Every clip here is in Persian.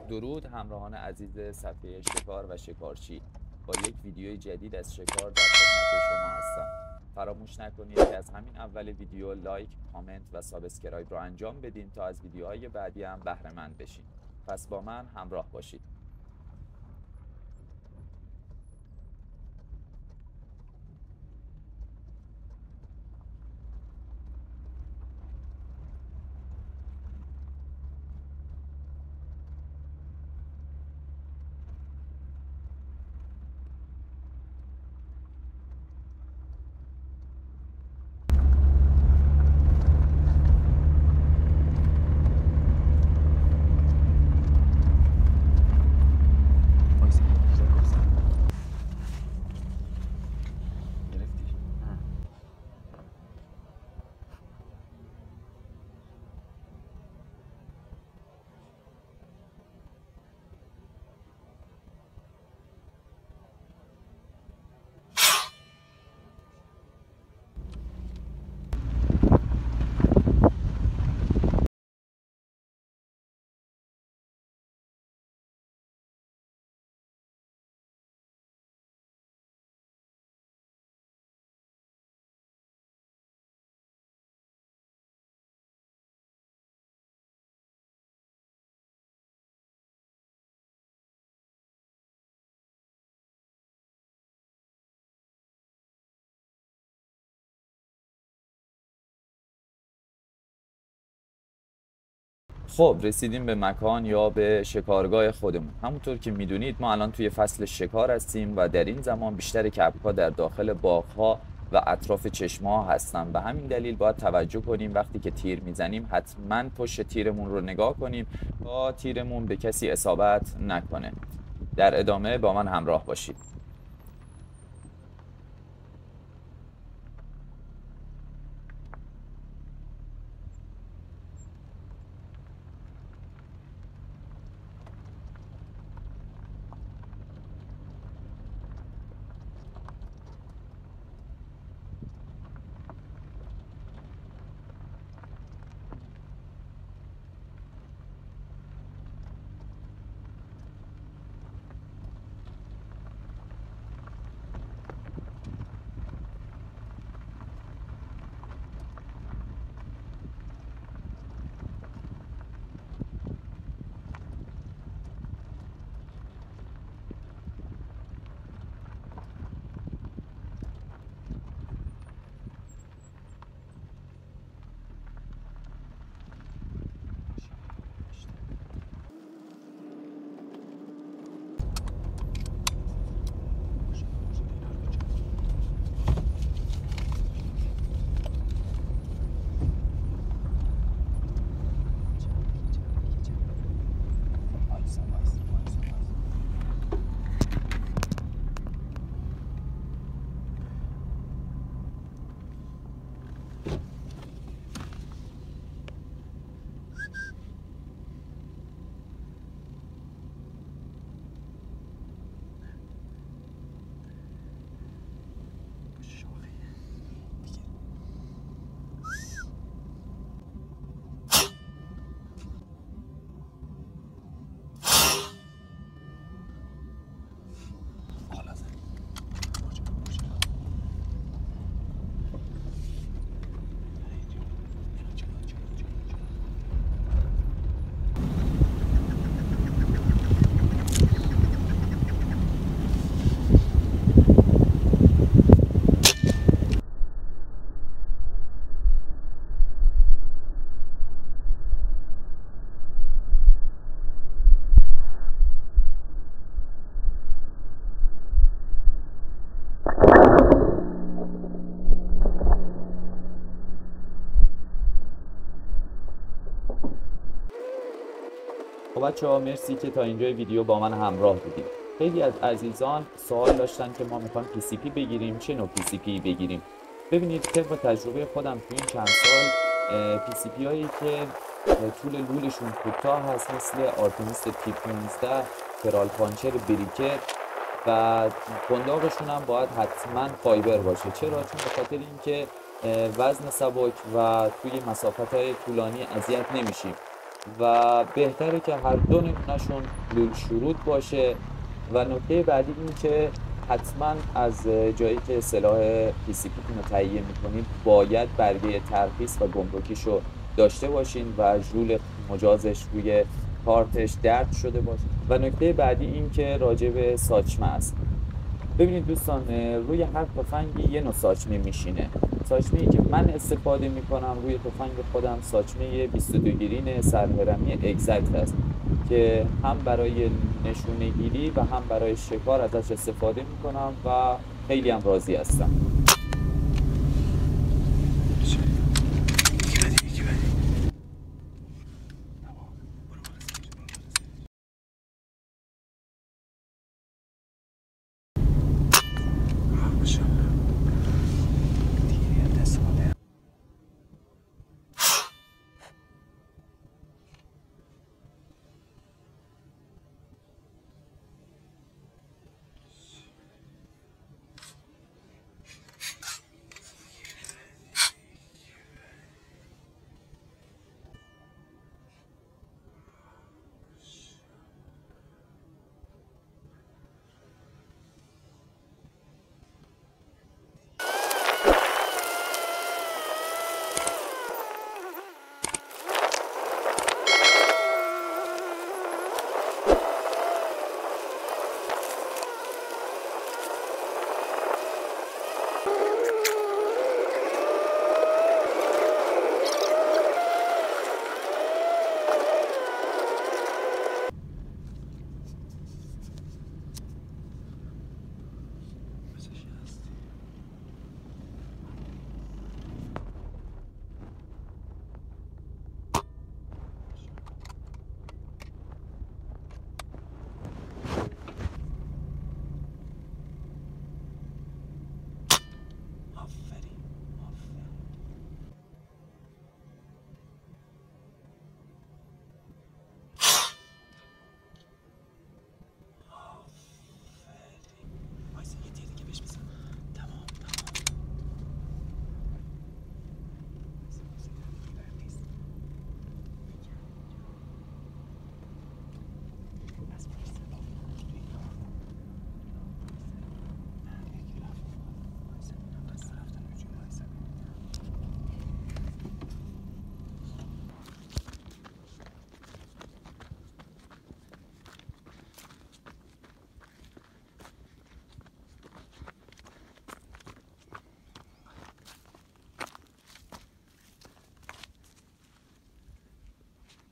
درود همراهان عزیز صفحه شکار و شکارچی. با یک ویدیوی جدید از شکار در خدمت شما هستم. فراموش نکنید که از همین اول ویدیو لایک، کامنت و سابسکرایب رو انجام بدین تا از ویدیوهای بعدی هم بهره مند بشین. پس با من همراه باشید. خب رسیدیم به مکان یا به شکارگاه خودمون. همونطور که میدونید ما الان توی فصل شکار هستیم و در این زمان بیشتر کبک‌ها در داخل باغ‌ها و اطراف چشمه‌ها هستن. به همین دلیل باید توجه کنیم وقتی که تیر میزنیم حتما پشت تیرمون رو نگاه کنیم تا تیرمون به کسی اصابت نکنه. در ادامه با من همراه باشید. خب بچه‌ها مرسی که تا اینجای ویدیو با من همراه بودید. خیلی از عزیزان سوال داشتن که ما میخوایم PCP بگیریم، چه نوع PCP بگیریم. ببینید طبق تجربه خودم تو این چند سال PCP هایی که طول لولشون کوتاه هست مثل آرتمیس T15، کرال پانچر بریکت و قنداقشون هم باید حتما فایبر باشه. چرا؟ چون به خاطر اینکه وزن سبک و توی مسافت‌های طولانی اذیت نمیشیم و بهتره که هر دو نمونهشون لول شروط باشه. و نکته بعدی این که حتما از جایی که سلاح PCP رو تهیه میکنید باید برگه ترخیص و گمرکیش رو داشته باشین و ژول مجازش روی کارتش درج شده باشه. و نکته بعدی این که راجع به ساچمه است. ببینید دوستان، روی هر تفنگی یه نوع ساچمه میشینه. ساچمه ای که من استفاده میکنم روی تفنگ خودم ساچمه 22 گرین سرهرمی اگزکت است که هم برای نشونه گیری و هم برای شکار ازش استفاده میکنم و خیلی هم راضی هستم.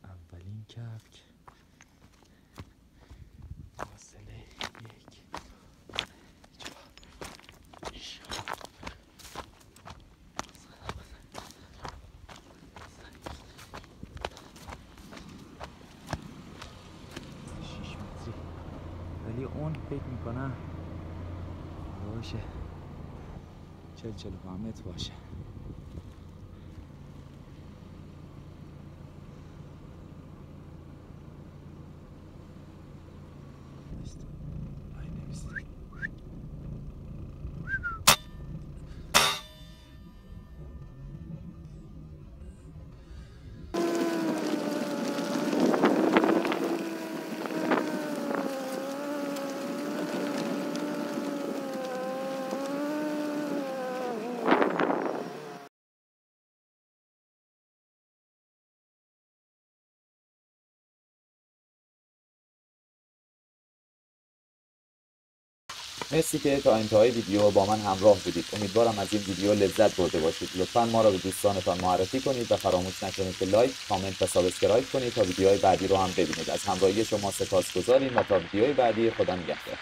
اولین کفک فاصله 6 متری، ولی اون فکر میکنم باشه 40-45 متر باشه. مرسی که تا انتهای ویدیو با من همراه بودید. امیدوارم از این ویدیو لذت برده باشید. لطفاً ما را به دوستانتان معرفی کنید و فراموش نکنید که لایک، کامنت و سابسکرایب کنید تا ویدیوهای بعدی رو هم ببینید. از همراهی شما سپاسگزاریم و تا ویدیوهای بعدی، خدا نگهدار.